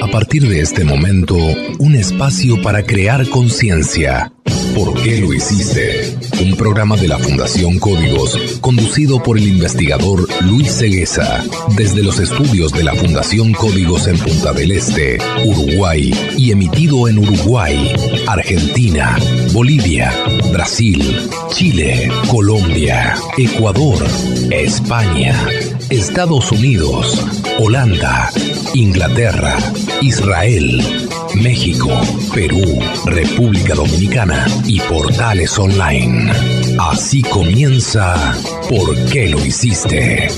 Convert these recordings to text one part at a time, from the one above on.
A partir de este momento, un espacio para crear conciencia. ¿Por qué lo hiciste? Un programa de la Fundación Códigos, conducido por el investigador Luis Cegueza, desde los estudios de la Fundación Códigos en Punta del Este, Uruguay, y emitido en Uruguay, Argentina, Bolivia, Brasil, Chile, Colombia, Ecuador, España, Estados Unidos, Holanda, Inglaterra, Israel, México, Perú, República Dominicana y portales online. Así comienza ¿Por qué lo hiciste?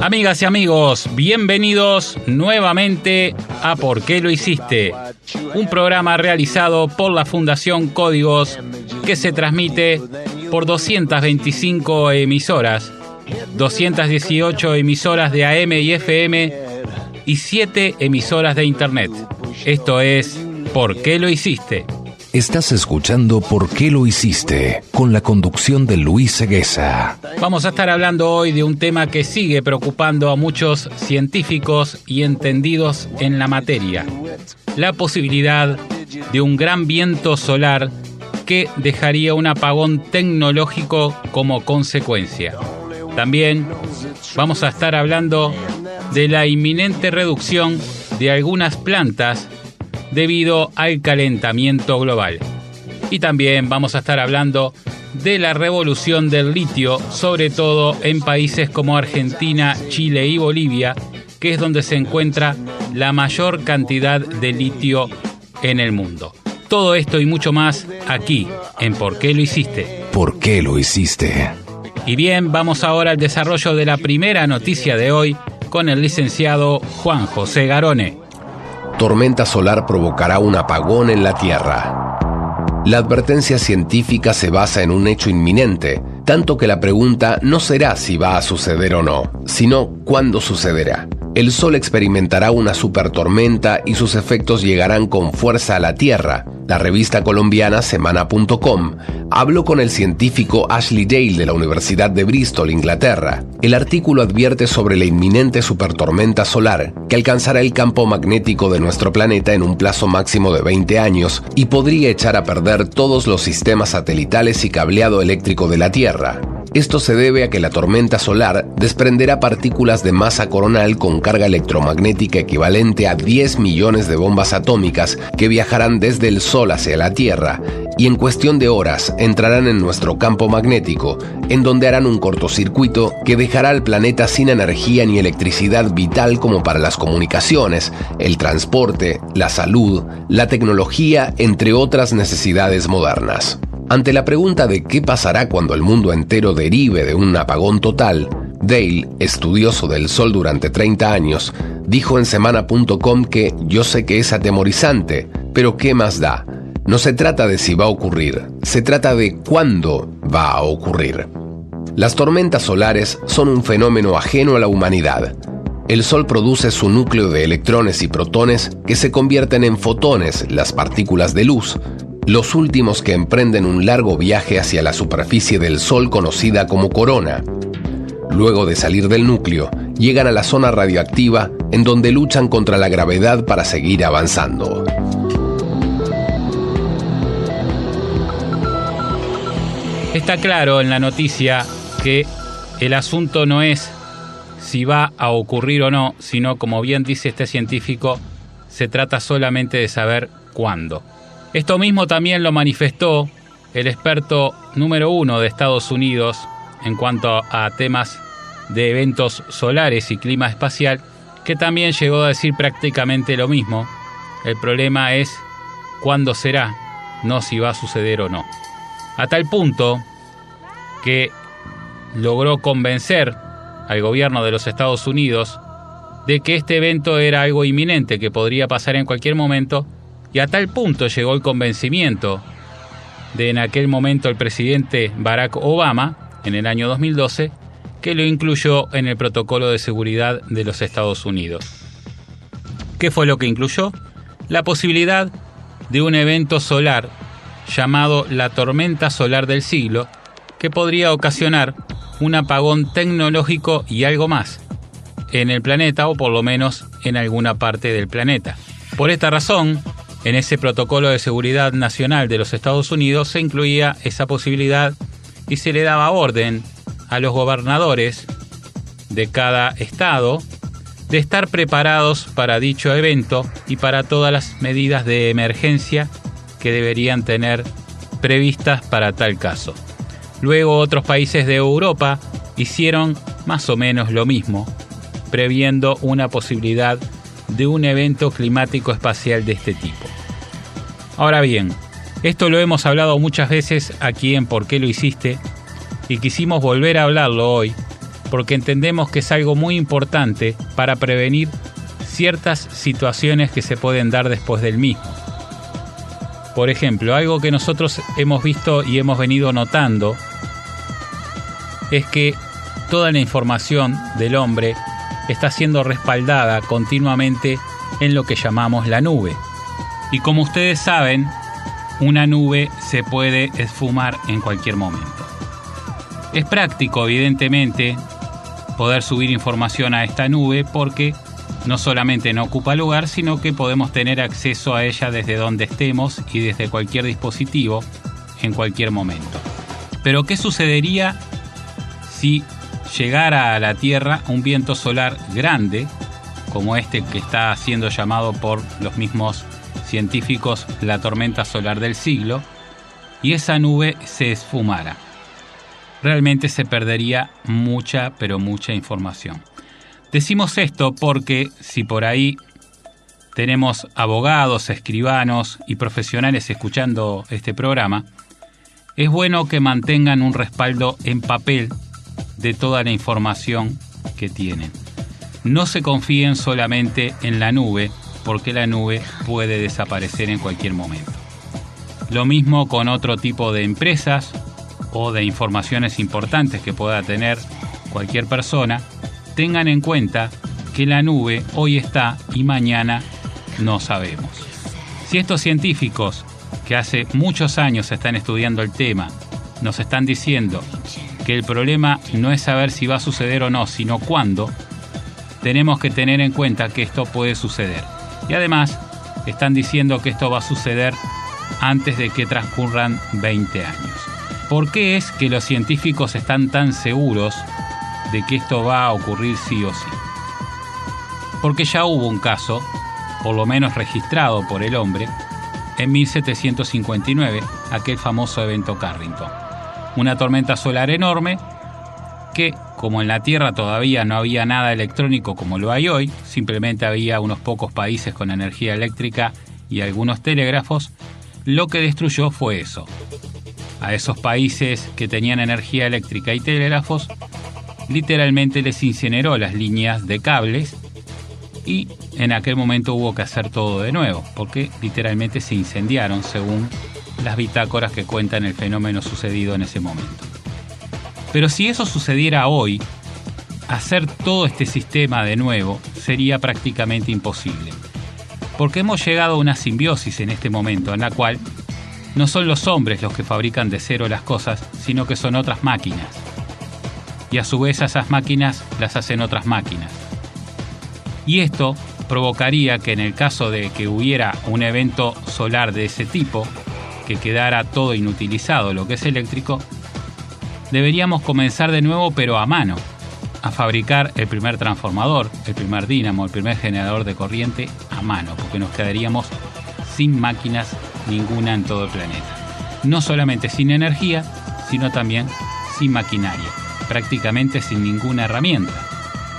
Amigas y amigos, bienvenidos nuevamente a ¿Por qué lo hiciste? Un programa realizado por la Fundación Códigos que se transmite por 225 emisoras, 218 emisoras de AM y FM y 7 emisoras de Internet. Esto es ¿Por qué lo hiciste? Estás escuchando ¿Por qué lo hiciste? Con la conducción de Luis Cegueza. Vamos a estar hablando hoy de un tema que sigue preocupando a muchos científicos y entendidos en la materia: la posibilidad de un gran viento solar que dejaría un apagón tecnológico como consecuencia. También vamos a estar hablando de la inminente reducción de algunas plantas debido al calentamiento global. Y también vamos a estar hablando de la revolución del litio, sobre todo en países como Argentina, Chile y Bolivia, que es donde se encuentra la mayor cantidad de litio en el mundo. Todo esto y mucho más aquí en ¿Por qué lo hiciste? ¿Por qué lo hiciste? Y bien, vamos ahora al desarrollo de la primera noticia de hoy con el licenciado Juan José Garone. Tormenta solar provocará un apagón en la Tierra. La advertencia científica se basa en un hecho inminente, tanto que la pregunta no será si va a suceder o no, sino cuándo sucederá. El Sol experimentará una supertormenta y sus efectos llegarán con fuerza a la Tierra. La revista colombiana Semana.com habló con el científico Ashley Dale de la Universidad de Bristol, Inglaterra. El artículo advierte sobre la inminente supertormenta solar que alcanzará el campo magnético de nuestro planeta en un plazo máximo de 20 años y podría echar a perder todos los sistemas satelitales y cableado eléctrico de la Tierra. Esto se debe a que la tormenta solar desprenderá partículas de masa coronal con carga electromagnética equivalente a 10 millones de bombas atómicas que viajarán desde el Sol hacia la Tierra y en cuestión de horas entrarán en nuestro campo magnético, en donde harán un cortocircuito que dejará al planeta sin energía ni electricidad vital como para las comunicaciones, el transporte, la salud, la tecnología, entre otras necesidades modernas. Ante la pregunta de qué pasará cuando el mundo entero derive de un apagón total, Dale, estudioso del Sol durante 30 años, dijo en Semana.com que yo sé que es atemorizante, pero ¿qué más da? No se trata de si va a ocurrir, se trata de cuándo va a ocurrir. Las tormentas solares son un fenómeno ajeno a la humanidad. El Sol produce su núcleo de electrones y protones que se convierten en fotones, las partículas de luz, los últimos que emprenden un largo viaje hacia la superficie del Sol conocida como corona. Luego de salir del núcleo, llegan a la zona radioactiva en donde luchan contra la gravedad para seguir avanzando. Está claro en la noticia que el asunto no es si va a ocurrir o no, sino, como bien dice este científico, se trata solamente de saber cuándo. Esto mismo también lo manifestó el experto número 1 de Estados Unidos en cuanto a temas de eventos solares y clima espacial, que también llegó a decir prácticamente lo mismo. El problema es cuándo será, no si va a suceder o no. A tal punto que logró convencer al gobierno de los Estados Unidos de que este evento era algo inminente, que podría pasar en cualquier momento, y a tal punto llegó el convencimiento de en aquel momento el presidente Barack Obama, en el año 2012, que lo incluyó en el protocolo de seguridad de los Estados Unidos. ¿Qué fue lo que incluyó? La posibilidad de un evento solar llamado la tormenta solar del siglo, que podría ocasionar un apagón tecnológico y algo más en el planeta, o por lo menos en alguna parte del planeta. Por esta razón, en ese protocolo de seguridad nacional de los Estados Unidos se incluía esa posibilidad y se le daba orden a los gobernadores de cada estado de estar preparados para dicho evento y para todas las medidas de emergencia que deberían tener previstas para tal caso. Luego otros países de Europa hicieron más o menos lo mismo, previendo una posibilidad de un evento climático espacial de este tipo. Ahora bien, esto lo hemos hablado muchas veces aquí en ¿Por qué lo hiciste? Y quisimos volver a hablarlo hoy porque entendemos que es algo muy importante para prevenir ciertas situaciones que se pueden dar después del mismo. Por ejemplo, algo que nosotros hemos visto y hemos venido notando es que toda la información del hombre está siendo respaldada continuamente en lo que llamamos la nube. Y como ustedes saben, una nube se puede esfumar en cualquier momento. Es práctico, evidentemente, poder subir información a esta nube porque no solamente no ocupa lugar, sino que podemos tener acceso a ella desde donde estemos y desde cualquier dispositivo en cualquier momento. Pero ¿qué sucedería si llegara a la Tierra un viento solar grande, como este que está siendo llamado por los mismos científicos la tormenta solar del siglo, y esa nube se esfumara? Realmente se perdería mucha, pero mucha información. Decimos esto porque si por ahí tenemos abogados, escribanos y profesionales escuchando este programa, es bueno que mantengan un respaldo en papel de toda la información que tienen. No se confíen solamente en la nube, porque la nube puede desaparecer en cualquier momento. Lo mismo con otro tipo de empresas o de informaciones importantes que pueda tener cualquier persona. Tengan en cuenta que la nube hoy está y mañana no sabemos. Si estos científicos que hace muchos años están estudiando el tema nos están diciendo que el problema no es saber si va a suceder o no, sino cuándo, tenemos que tener en cuenta que esto puede suceder. Y además están diciendo que esto va a suceder antes de que transcurran 20 años. ¿Por qué es que los científicos están tan seguros de que esto va a ocurrir sí o sí? Porque ya hubo un caso, por lo menos registrado por el hombre, en 1759, aquel famoso evento Carrington. Una tormenta solar enorme que, como en la Tierra todavía no había nada electrónico como lo hay hoy, simplemente había unos pocos países con energía eléctrica y algunos telégrafos, lo que destruyó fue eso. A esos países que tenían energía eléctrica y telégrafos, literalmente les incineró las líneas de cables y en aquel momento hubo que hacer todo de nuevo, porque literalmente se incendiaron según las bitácoras que cuentan el fenómeno sucedido en ese momento. Pero si eso sucediera hoy, hacer todo este sistema de nuevo sería prácticamente imposible, porque hemos llegado a una simbiosis en este momento en la cual no son los hombres los que fabrican de cero las cosas, sino que son otras máquinas. Y a su vez esas máquinas las hacen otras máquinas. Y esto provocaría que en el caso de que hubiera un evento solar de ese tipo, que quedara todo inutilizado lo que es eléctrico, deberíamos comenzar de nuevo pero a mano, a fabricar el primer transformador, el primer dínamo, el primer generador de corriente a mano, porque nos quedaríamos sin máquinas ninguna en todo el planeta. No solamente sin energía, sino también sin maquinaria, prácticamente sin ninguna herramienta,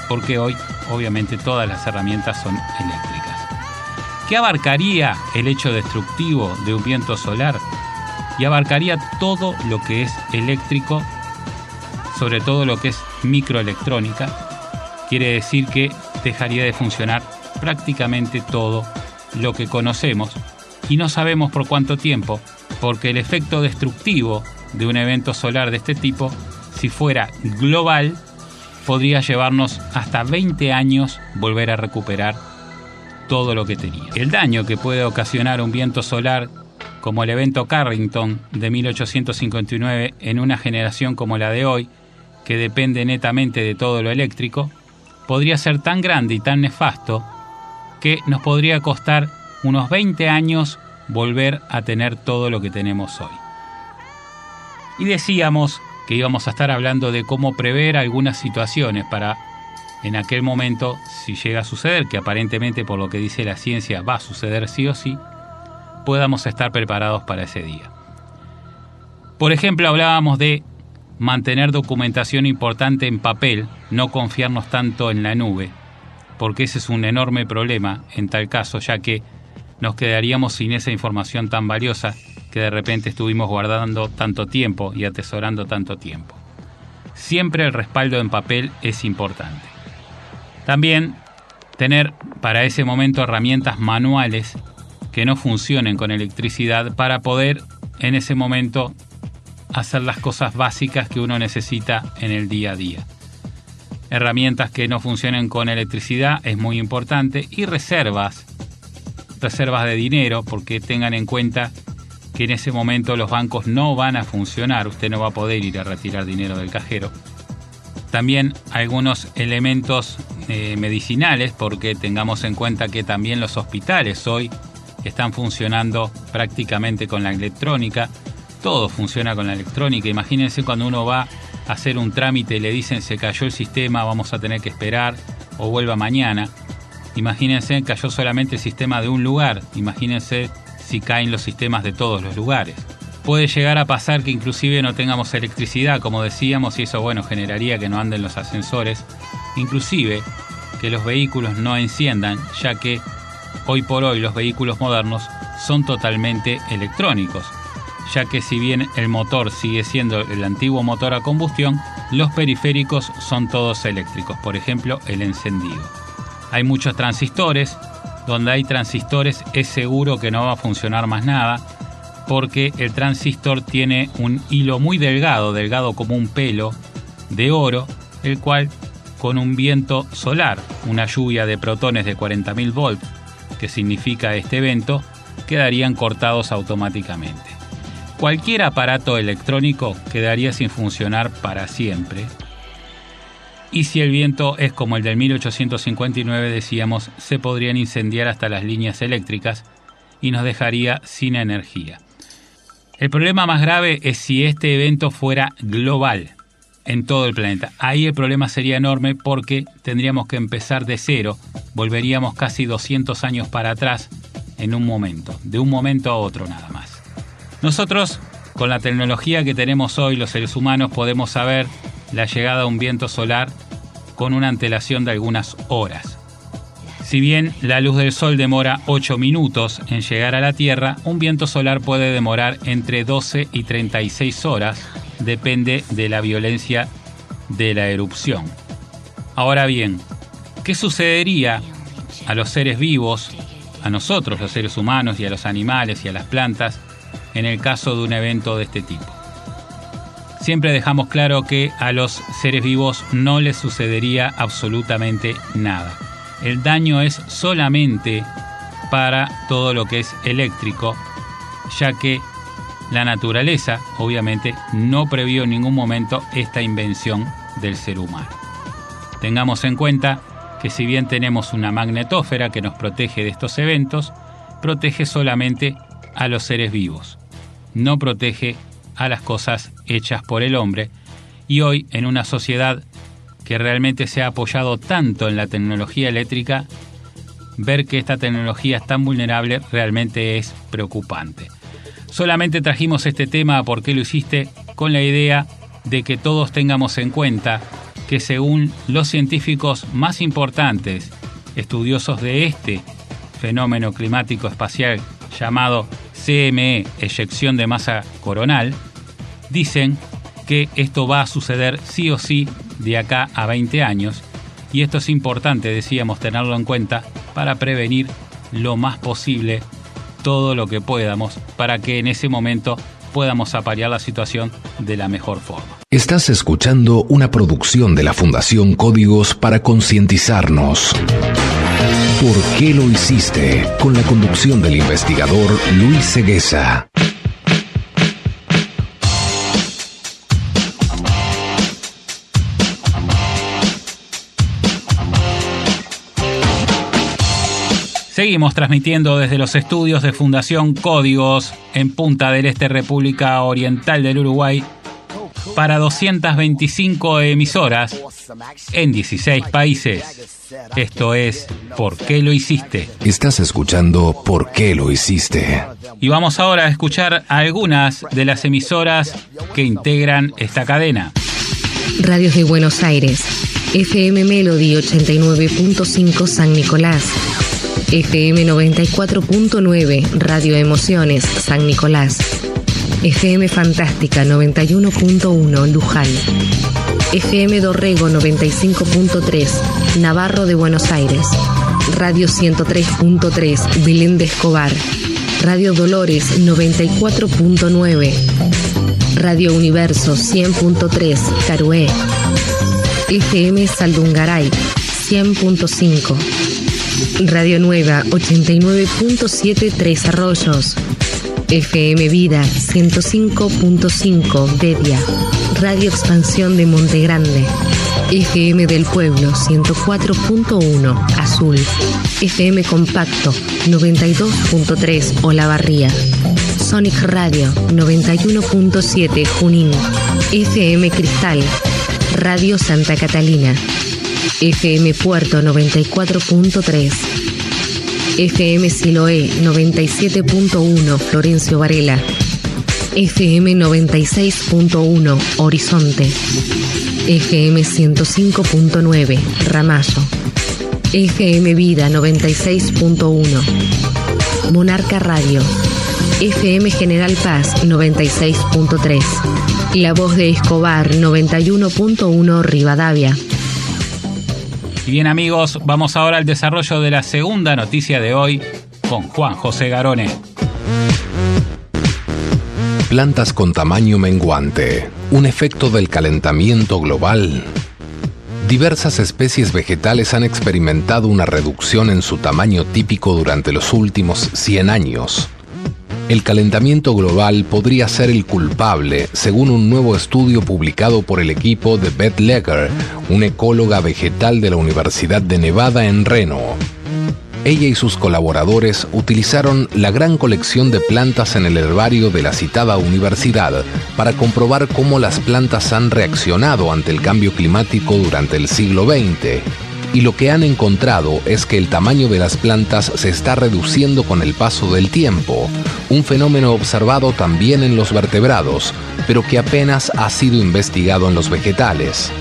porque hoy obviamente todas las herramientas son eléctricas. ¿Qué abarcaría el hecho destructivo de un viento solar? Y abarcaría todo lo que es eléctrico, sobre todo lo que es microelectrónica. Quiere decir que dejaría de funcionar prácticamente todo lo que conocemos y no sabemos por cuánto tiempo, porque el efecto destructivo de un evento solar de este tipo, si fuera global, podría llevarnos hasta 20 años volver a recuperar todo lo que tenía. El daño que puede ocasionar un viento solar como el evento Carrington de 1859 en una generación como la de hoy, que depende netamente de todo lo eléctrico, podría ser tan grande y tan nefasto que nos podría costar unos 20 años volver a tener todo lo que tenemos hoy. Y decíamos que íbamos a estar hablando de cómo prever algunas situaciones para, en aquel momento, si llega a suceder, que aparentemente por lo que dice la ciencia va a suceder sí o sí, podamos estar preparados para ese día. Por ejemplo, hablábamos de mantener documentación importante en papel, no confiarnos tanto en la nube, porque ese es un enorme problema en tal caso, ya que nos quedaríamos sin esa información tan valiosa que de repente estuvimos guardando tanto tiempo y atesorando tanto tiempo. Siempre el respaldo en papel es importante. También tener para ese momento herramientas manuales que no funcionen con electricidad para poder en ese momento hacer las cosas básicas que uno necesita en el día a día. Herramientas que no funcionen con electricidad es muy importante, y reservas de dinero, porque tengan en cuenta que en ese momento los bancos no van a funcionar, usted no va a poder ir a retirar dinero del cajero. También algunos elementos medicinales, porque tengamos en cuenta que también los hospitales hoy están funcionando prácticamente con la electrónica. Todo funciona con la electrónica. Imagínense cuando uno va a hacer un trámite y le dicen se cayó el sistema, vamos a tener que esperar o vuelva mañana. Imagínense, cayó solamente el sistema de un lugar. Imagínense si caen los sistemas de todos los lugares. Puede llegar a pasar que inclusive no tengamos electricidad, como decíamos, y eso, bueno, generaría que no anden los ascensores. Inclusive que los vehículos no enciendan, ya que hoy por hoy los vehículos modernos son totalmente electrónicos, ya que si bien el motor sigue siendo el antiguo motor a combustión, los periféricos son todos eléctricos, por ejemplo, el encendido. Hay muchos transistores, donde hay transistores es seguro que no va a funcionar más nada, porque el transistor tiene un hilo muy delgado como un pelo de oro, el cual con un viento solar, una lluvia de protones de 40.000 volts, que significa este evento, quedarían cortados automáticamente. Cualquier aparato electrónico quedaría sin funcionar para siempre. Y si el viento es como el del 1859, decíamos, se podrían incendiar hasta las líneas eléctricas y nos dejaría sin energía. El problema más grave es si este evento fuera global en todo el planeta. Ahí el problema sería enorme, porque tendríamos que empezar de cero, volveríamos casi 200 años para atrás en un momento, de un momento a otro nada más. Nosotros, con la tecnología que tenemos hoy, los seres humanos, podemos saber la llegada de un viento solar con una antelación de algunas horas. Si bien la luz del sol demora 8 minutos en llegar a la Tierra, un viento solar puede demorar entre 12 y 36 horas, depende de la violencia de la erupción. Ahora bien, ¿qué sucedería a los seres vivos, a nosotros los seres humanos y a los animales y a las plantas, en el caso de un evento de este tipo? Siempre dejamos claro que a los seres vivos no les sucedería absolutamente nada. El daño es solamente para todo lo que es eléctrico, ya que la naturaleza, obviamente, no previó en ningún momento esta invención del ser humano. Tengamos en cuenta que si bien tenemos una magnetósfera que nos protege de estos eventos, protege solamente a los seres vivos, no protege a las cosas hechas por el hombre. Y hoy, en una sociedad que realmente se ha apoyado tanto en la tecnología eléctrica, ver que esta tecnología es tan vulnerable realmente es preocupante. Solamente trajimos este tema, ¿por qué lo hiciste?, con la idea de que todos tengamos en cuenta que según los científicos más importantes, estudiosos de este fenómeno climático espacial llamado CME, eyección de masa coronal, dicen que esto va a suceder sí o sí de acá a 20 años, y esto es importante, decíamos, tenerlo en cuenta para prevenir lo más posible todo lo que podamos, para que en ese momento podamos aparear la situación de la mejor forma. Estás escuchando una producción de la Fundación Códigos para concientizarnos. ¿Por qué lo hiciste? Con la conducción del investigador Luis Ceguesa. Seguimos transmitiendo desde los estudios de Fundación Códigos en Punta del Este, República Oriental del Uruguay, para 225 emisoras en 16 países. Esto es ¿Por qué lo hiciste? Estás escuchando ¿Por qué lo hiciste? Y vamos ahora a escuchar algunas de las emisoras que integran esta cadena. Radios de Buenos Aires, FM Melody 89.5 San Nicolás, FM 94.9 Radio Emociones San Nicolás, FM Fantástica 91.1 Luján, FM Dorrego 95.3 Navarro de Buenos Aires, Radio 103.3 Belén de Escobar, Radio Dolores 94.9, Radio Universo 100.3 Carué, FM Saldungaray 100.5, Radio Nueva 89.7 Tres Arroyos, FM Vida 105.5 Bedia, Radio Expansión de Monte Grande, FM del Pueblo 104.1 Azul, FM Compacto 92.3 Olavarría, Sonic Radio 91.7 Junín, FM Cristal, Radio Santa Catalina, FM Puerto 94.3, FM Siloé 97.1 Florencio Varela, FM 96.1 Horizonte, FM 105.9 Ramallo, FM Vida 96.1, Monarca Radio, FM General Paz 96.3, La Voz de Escobar 91.1 Rivadavia. Y bien, amigos, vamos ahora al desarrollo de la segunda noticia de hoy con Juan José Garone. Plantas con tamaño menguante, un efecto del calentamiento global. Diversas especies vegetales han experimentado una reducción en su tamaño típico durante los últimos 100 años. El calentamiento global podría ser el culpable, según un nuevo estudio publicado por el equipo de Beth Leger, una ecóloga vegetal de la Universidad de Nevada en Reno. Ella y sus colaboradores utilizaron la gran colección de plantas en el herbario de la citada universidad para comprobar cómo las plantas han reaccionado ante el cambio climático durante el siglo XX. Y lo que han encontrado es que el tamaño de las plantas se está reduciendo con el paso del tiempo, un fenómeno observado también en los vertebrados, pero que apenas ha sido investigado en los vegetales.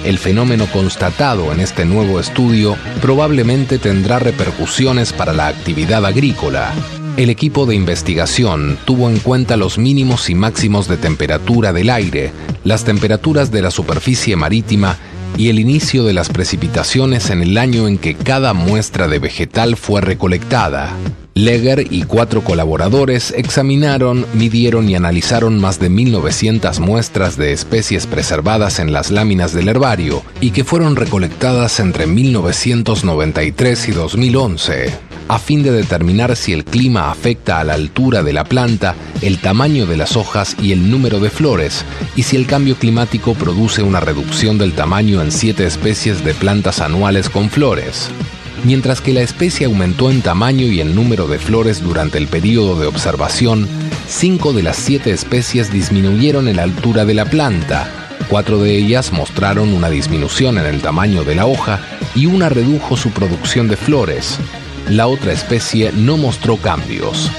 El fenómeno constatado en este nuevo estudio probablemente tendrá repercusiones para la actividad agrícola. El equipo de investigación tuvo en cuenta los mínimos y máximos de temperatura del aire, las temperaturas de la superficie marítima y el inicio de las precipitaciones en el año en que cada muestra de vegetal fue recolectada. Leger y 4 colaboradores examinaron, midieron y analizaron más de 1.900 muestras de especies preservadas en las láminas del herbario y que fueron recolectadas entre 1993 y 2011, a fin de determinar si el clima afecta a la altura de la planta, el tamaño de las hojas y el número de flores, y si el cambio climático produce una reducción del tamaño en 7 especies de plantas anuales con flores. Mientras que la especie aumentó en tamaño y en número de flores durante el período de observación, 5 de las 7 especies disminuyeron en la altura de la planta, 4 de ellas mostraron una disminución en el tamaño de la hoja y una redujo su producción de flores. La otra especie no mostró cambios.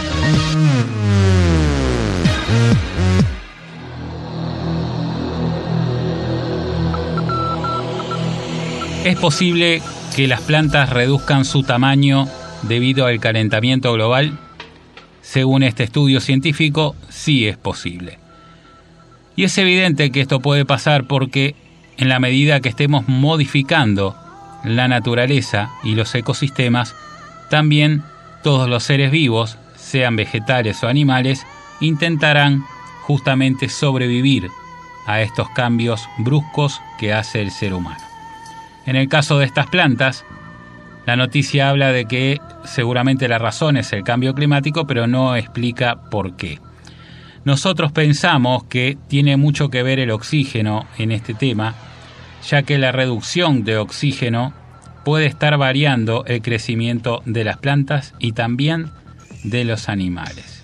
Es posible que las plantas reduzcan su tamaño debido al calentamiento global. Según este estudio científico, sí es posible. Y es evidente que esto puede pasar porque en la medida que estemos modificando la naturaleza y los ecosistemas, también todos los seres vivos, sean vegetales o animales, intentarán justamente sobrevivir a estos cambios bruscos que hace el ser humano. En el caso de estas plantas, La noticia habla de que seguramente la razón es el cambio climático, pero no explica por qué. Nosotros pensamos que tiene mucho que ver el oxígeno en este tema, ya que la reducción de oxígeno puede estar variando el crecimiento de las plantas y también de los animales.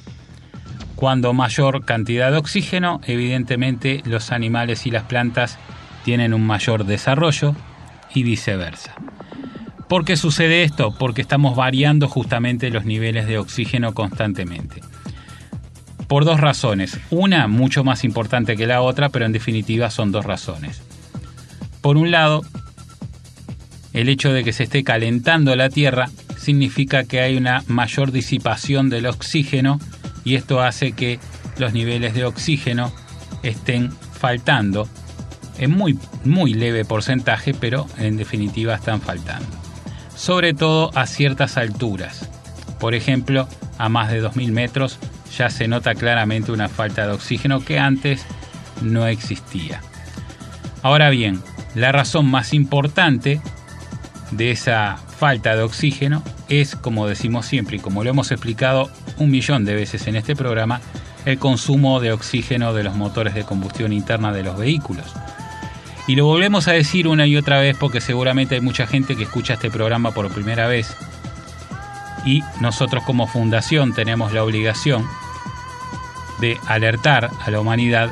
Cuando mayor cantidad de oxígeno, evidentemente los animales y las plantas tienen un mayor desarrollo y viceversa. ¿Por qué sucede esto? Porque estamos variando justamente los niveles de oxígeno constantemente. Por dos razones. Una mucho más importante que la otra, pero en definitiva son dos razones. Por un lado, el hecho de que se esté calentando la Tierra significa que hay una mayor disipación del oxígeno y esto hace que los niveles de oxígeno estén faltando en muy leve porcentaje, pero en definitiva están faltando. Sobre todo a ciertas alturas. Por ejemplo, a más de 2000 metros ya se nota claramente una falta de oxígeno que antes no existía. Ahora bien, la razón más importante de esa falta de oxígeno es, como decimos siempre y como lo hemos explicado 1.000.000 de veces en este programa, el consumo de oxígeno de los motores de combustión interna de los vehículos. Y lo volvemos a decir una y otra vez porque seguramente hay mucha gente que escucha este programa por primera vez y nosotros como fundación tenemos la obligación de alertar a la humanidad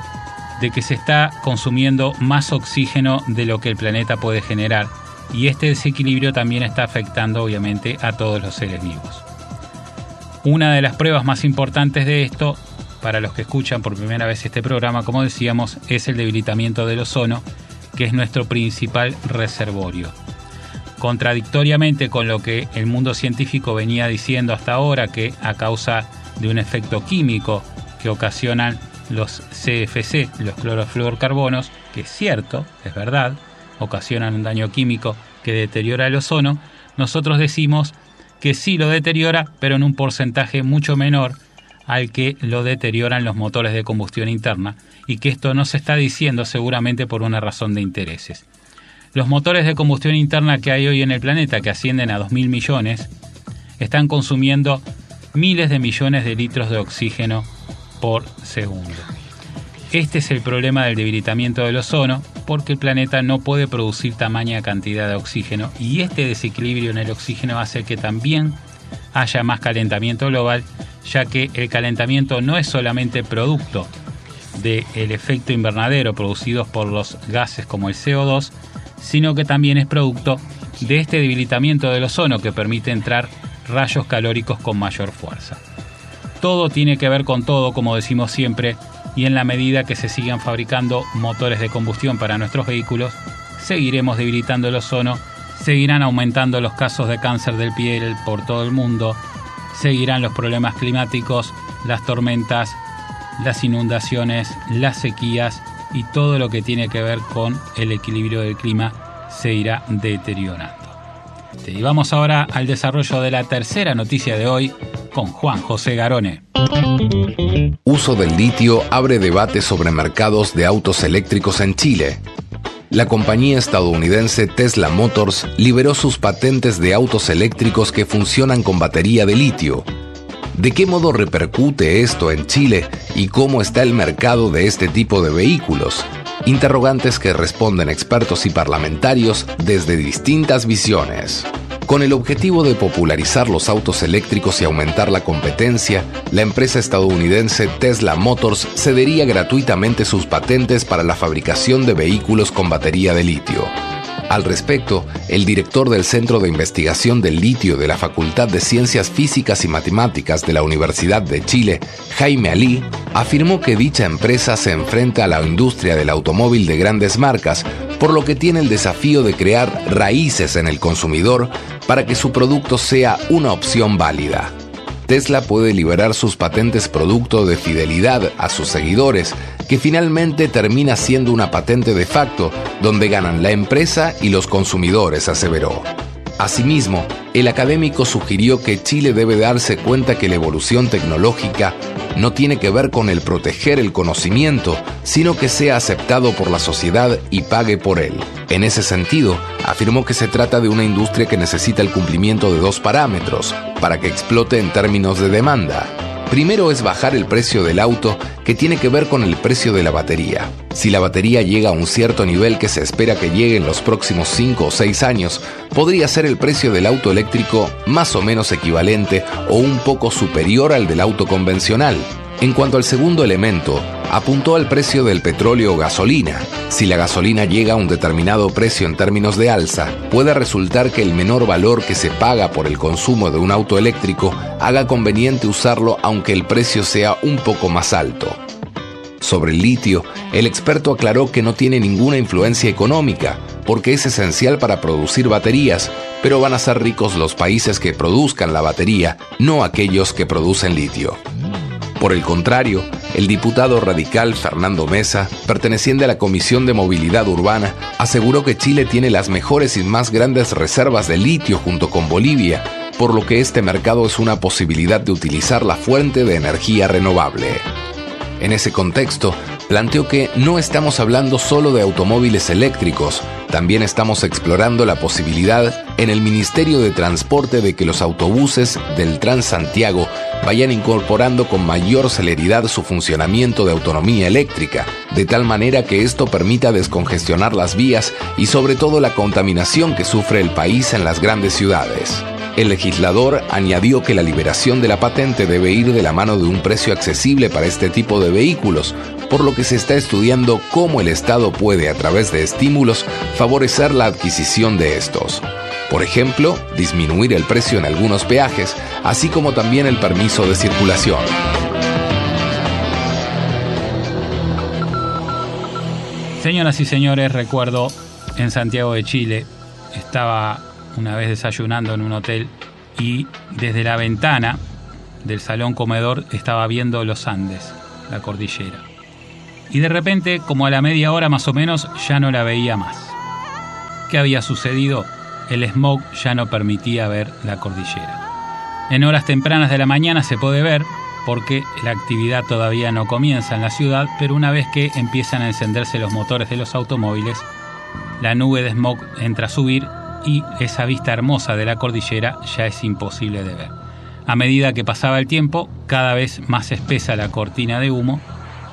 de que se está consumiendo más oxígeno de lo que el planeta puede generar y este desequilibrio también está afectando obviamente a todos los seres vivos. Una de las pruebas más importantes de esto, para los que escuchan por primera vez este programa, como decíamos, es el debilitamiento del ozono, que es nuestro principal reservorio. Contradictoriamente con lo que el mundo científico venía diciendo hasta ahora, que a causa de un efecto químico que ocasionan los CFC, los clorofluorcarbonos, que es cierto, es verdad, ocasionan un daño químico que deteriora el ozono, nosotros decimos que sí lo deteriora, pero en un porcentaje mucho menor al que lo deterioran los motores de combustión interna, y que esto no se está diciendo seguramente por una razón de intereses. Los motores de combustión interna que hay hoy en el planeta, que ascienden a 2.000 millones, están consumiendo miles de millones de litros de oxígeno por segundo. Este es el problema del debilitamiento del ozono, porque el planeta no puede producir tamaña cantidad de oxígeno, y este desequilibrio en el oxígeno hace que también haya más calentamiento global, ya que el calentamiento no es solamente producto del efecto invernadero producido por los gases como el CO2, sino que también es producto de este debilitamiento del ozono que permite entrar rayos calóricos con mayor fuerza. Todo tiene que ver con todo, como decimos siempre, y en la medida que se sigan fabricando motores de combustión para nuestros vehículos, seguiremos debilitando el ozono, seguirán aumentando los casos de cáncer de piel por todo el mundo, seguirán los problemas climáticos, las tormentas, las inundaciones, las sequías y todo lo que tiene que ver con el equilibrio del clima se irá deteriorando. Y vamos ahora al desarrollo de la tercera noticia de hoy con Juan José Garone. Uso del litio abre debate sobre mercados de autos eléctricos en Chile. La compañía estadounidense Tesla Motors liberó sus patentes de autos eléctricos que funcionan con batería de litio. ¿De qué modo repercute esto en Chile y cómo está el mercado de este tipo de vehículos? Interrogantes que responden expertos y parlamentarios desde distintas visiones. Con el objetivo de popularizar los autos eléctricos y aumentar la competencia, la empresa estadounidense Tesla Motors cedería gratuitamente sus patentes para la fabricación de vehículos con batería de litio. Al respecto, el director del Centro de Investigación del Litio de la Facultad de Ciencias Físicas y Matemáticas de la Universidad de Chile, Jaime Alí, afirmó que dicha empresa se enfrenta a la industria del automóvil de grandes marcas, por lo que tiene el desafío de crear raíces en el consumidor para que su producto sea una opción válida. Tesla puede liberar sus patentes producto de fidelidad a sus seguidores, que finalmente termina siendo una patente de facto, donde ganan la empresa y los consumidores, aseveró. Asimismo, el académico sugirió que Chile debe darse cuenta que la evolución tecnológica no tiene que ver con el proteger el conocimiento, sino que sea aceptado por la sociedad y pague por él. En ese sentido, afirmó que se trata de una industria que necesita el cumplimiento de 2 parámetros para que explote en términos de demanda. Primero es bajar el precio del auto, que tiene que ver con el precio de la batería. Si la batería llega a un cierto nivel que se espera que llegue en los próximos 5 o 6 años, podría ser el precio del auto eléctrico más o menos equivalente o un poco superior al del auto convencional. En cuanto al segundo elemento, apuntó al precio del petróleo o gasolina. Si la gasolina llega a un determinado precio en términos de alza, puede resultar que el menor valor que se paga por el consumo de un auto eléctrico haga conveniente usarlo aunque el precio sea un poco más alto. Sobre el litio, el experto aclaró que no tiene ninguna influencia económica, porque es esencial para producir baterías, pero van a ser ricos los países que produzcan la batería, no aquellos que producen litio. Por el contrario, el diputado radical Fernando Mesa, perteneciente a la Comisión de Movilidad Urbana, aseguró que Chile tiene las mejores y más grandes reservas de litio junto con Bolivia, por lo que este mercado es una posibilidad de utilizar la fuente de energía renovable. En ese contexto, planteó que no estamos hablando solo de automóviles eléctricos, también estamos explorando la posibilidad en el Ministerio de Transporte de que los autobuses del Transantiago vayan incorporando con mayor celeridad su funcionamiento de autonomía eléctrica, de tal manera que esto permita descongestionar las vías y sobre todo la contaminación que sufre el país en las grandes ciudades. El legislador añadió que la liberación de la patente debe ir de la mano de un precio accesible para este tipo de vehículos, por lo que se está estudiando cómo el Estado puede, a través de estímulos, favorecer la adquisición de estos. Por ejemplo, disminuir el precio en algunos peajes, así como también el permiso de circulación. Señoras y señores, recuerdo en Santiago de Chile, estaba una vez desayunando en un hotel y desde la ventana del salón comedor estaba viendo los Andes, la cordillera. Y de repente, como a la media hora más o menos, ya no la veía más. ¿Qué había sucedido? El smog ya no permitía ver la cordillera. En horas tempranas de la mañana se puede ver porque la actividad todavía no comienza en la ciudad, pero una vez que empiezan a encenderse los motores de los automóviles, la nube de smog entra a subir y esa vista hermosa de la cordillera ya es imposible de ver. A medida que pasaba el tiempo, cada vez más espesa la cortina de humo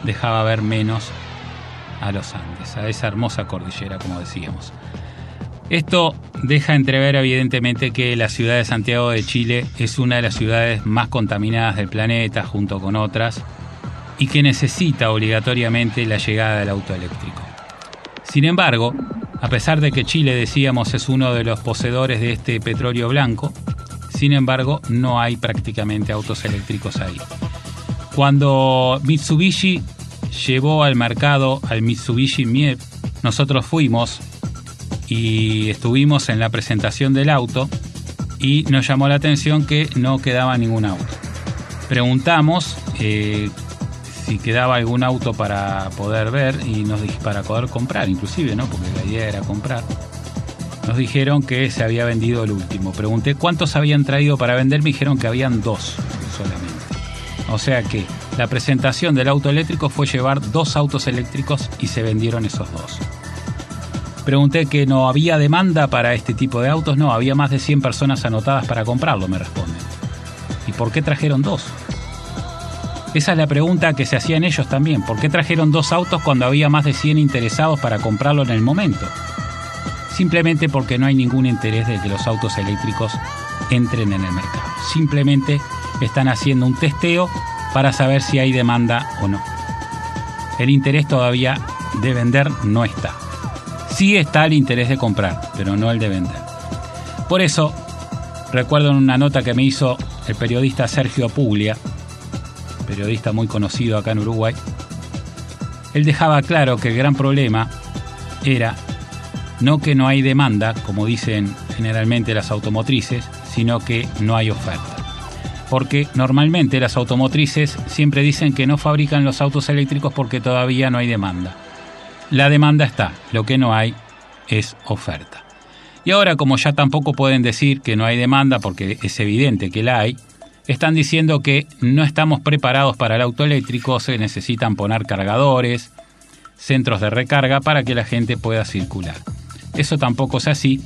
dejaba ver menos a los Andes, a esa hermosa cordillera, como decíamos. Esto deja entrever evidentemente que la ciudad de Santiago de Chile es una de las ciudades más contaminadas del planeta, junto con otras, y que necesita obligatoriamente la llegada del auto eléctrico. Sin embargo, a pesar de que Chile, decíamos, es uno de los poseedores de este petróleo blanco, sin embargo, no hay prácticamente autos eléctricos ahí. Cuando Mitsubishi llevó al mercado al Mitsubishi Miep, nosotros fuimos y estuvimos en la presentación del auto y nos llamó la atención que no quedaba ningún auto. Preguntamos si quedaba algún auto para poder ver y para poder comprar, inclusive, ¿no? Porque la idea era comprar. Nos dijeron que se había vendido el último. Pregunté cuántos habían traído para vender, me dijeron que habían 2 solamente. O sea que la presentación del auto eléctrico fue llevar 2 autos eléctricos y se vendieron esos 2. Pregunté que no había demanda para este tipo de autos. No, había más de 100 personas anotadas para comprarlo, me responden. ¿Y por qué trajeron 2? Esa es la pregunta que se hacían ellos también. ¿Por qué trajeron 2 autos cuando había más de 100 interesados para comprarlo en el momento? Simplemente porque no hay ningún interés de que los autos eléctricos entren en el mercado. Simplemente están haciendo un testeo para saber si hay demanda o no. El interés todavía de vender no está. Sí está el interés de comprar, pero no el de vender. Por eso, recuerdo en una nota que me hizo el periodista Sergio Puglia, periodista muy conocido acá en Uruguay, él dejaba claro que el gran problema era no que no hay demanda, como dicen generalmente las automotrices, sino que no hay oferta. Porque normalmente las automotrices siempre dicen que no fabrican los autos eléctricos porque todavía no hay demanda. La demanda está, lo que no hay es oferta. Y ahora, como ya tampoco pueden decir que no hay demanda, porque es evidente que la hay, están diciendo que no estamos preparados para el auto eléctrico, se necesitan poner cargadores, centros de recarga para que la gente pueda circular. Eso tampoco es así,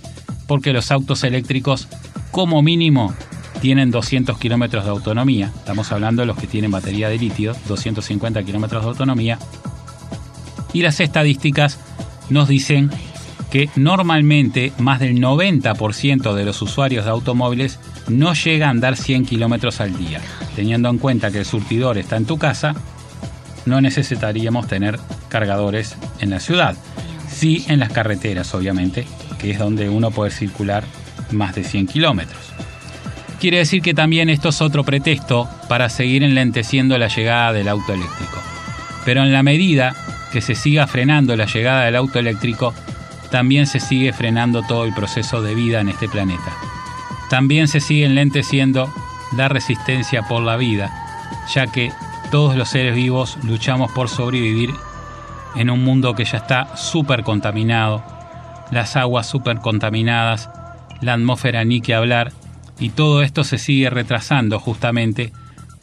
porque los autos eléctricos, como mínimo, tienen 200 kilómetros de autonomía. Estamos hablando de los que tienen batería de litio, 250 kilómetros de autonomía. Y las estadísticas nos dicen que normalmente más del 90% de los usuarios de automóviles no llega a andar 100 kilómetros al día. Teniendo en cuenta que el surtidor está en tu casa, no necesitaríamos tener cargadores en la ciudad. Sí en las carreteras, obviamente, que es donde uno puede circular más de 100 kilómetros. Quiere decir que también esto es otro pretexto para seguir enlenteciendo la llegada del auto eléctrico. Pero en la medida que se siga frenando la llegada del auto eléctrico, también se sigue frenando todo el proceso de vida en este planeta. También se sigue enlenteciendo la resistencia por la vida, ya que todos los seres vivos luchamos por sobrevivir en un mundo que ya está súper contaminado, las aguas súper contaminadas, la atmósfera ni que hablar, y todo esto se sigue retrasando justamente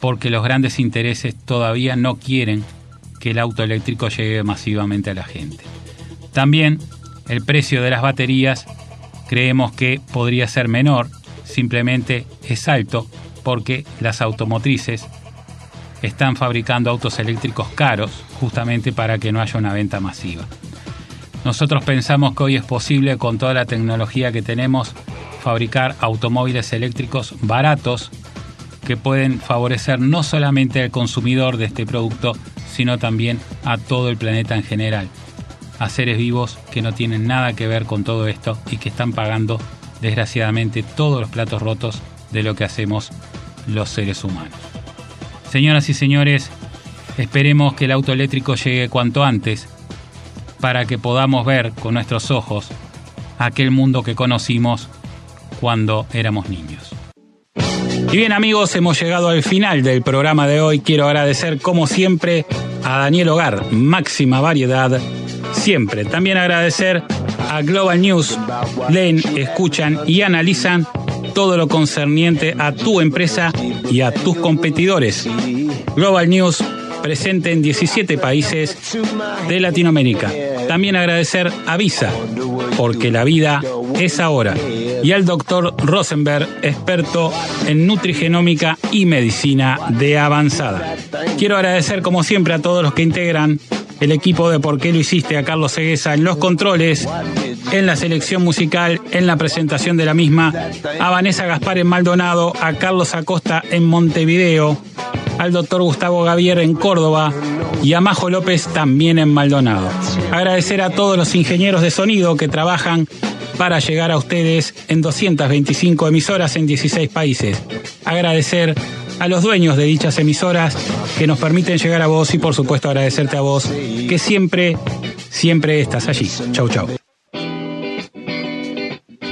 porque los grandes intereses todavía no quieren que el auto eléctrico llegue masivamente a la gente. También el precio de las baterías creemos que podría ser menor, simplemente es alto porque las automotrices están fabricando autos eléctricos caros justamente para que no haya una venta masiva. Nosotros pensamos que hoy es posible, con toda la tecnología que tenemos, fabricar automóviles eléctricos baratos que pueden favorecer no solamente al consumidor de este producto, sino también a todo el planeta en general, a seres vivos que no tienen nada que ver con todo esto y que están pagando, desgraciadamente, todos los platos rotos de lo que hacemos los seres humanos. Señoras y señores, esperemos que el auto eléctrico llegue cuanto antes para que podamos ver con nuestros ojos aquel mundo que conocimos cuando éramos niños. Y bien, amigos, hemos llegado al final del programa de hoy. Quiero agradecer, como siempre, a Daniel Hogar, máxima variedad siempre. También agradecer a Global News. Leen, escuchan y analizan todo lo concerniente a tu empresa y a tus competidores. Global News, presente en 17 países de Latinoamérica. También agradecer a Visa, porque la vida es ahora. Y al doctor Rosenberg, experto en nutrigenómica y medicina de avanzada. Quiero agradecer, como siempre, a todos los que integran el equipo de ¿Por qué lo hiciste? A Carlos Ceguesa en los controles, en la selección musical, en la presentación de la misma, a Vanessa Gaspar en Maldonado, a Carlos Acosta en Montevideo, al doctor Gustavo Gavier en Córdoba y a Majo López también en Maldonado. Agradecer a todos los ingenieros de sonido que trabajan para llegar a ustedes en 225 emisoras en 16 países. Agradecer a los dueños de dichas emisoras que nos permiten llegar a vos y, por supuesto, agradecerte a vos que siempre estás allí. Chau, chau.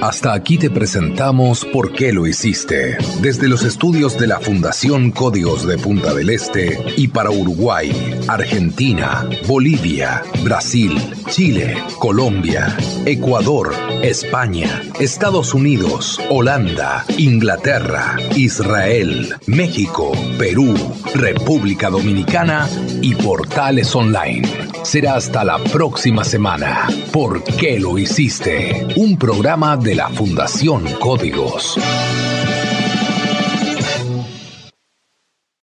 Hasta aquí te presentamos ¿Por qué lo hiciste? Desde los estudios de la Fundación Códigos de Punta del Este y para Uruguay, Argentina, Bolivia, Brasil, Chile, Colombia, Ecuador, España, Estados Unidos, Holanda, Inglaterra, Israel, México, Perú, República Dominicana y Portales Online. Será hasta la próxima semana. ¿Por qué lo hiciste? Un programa de la Fundación Códigos.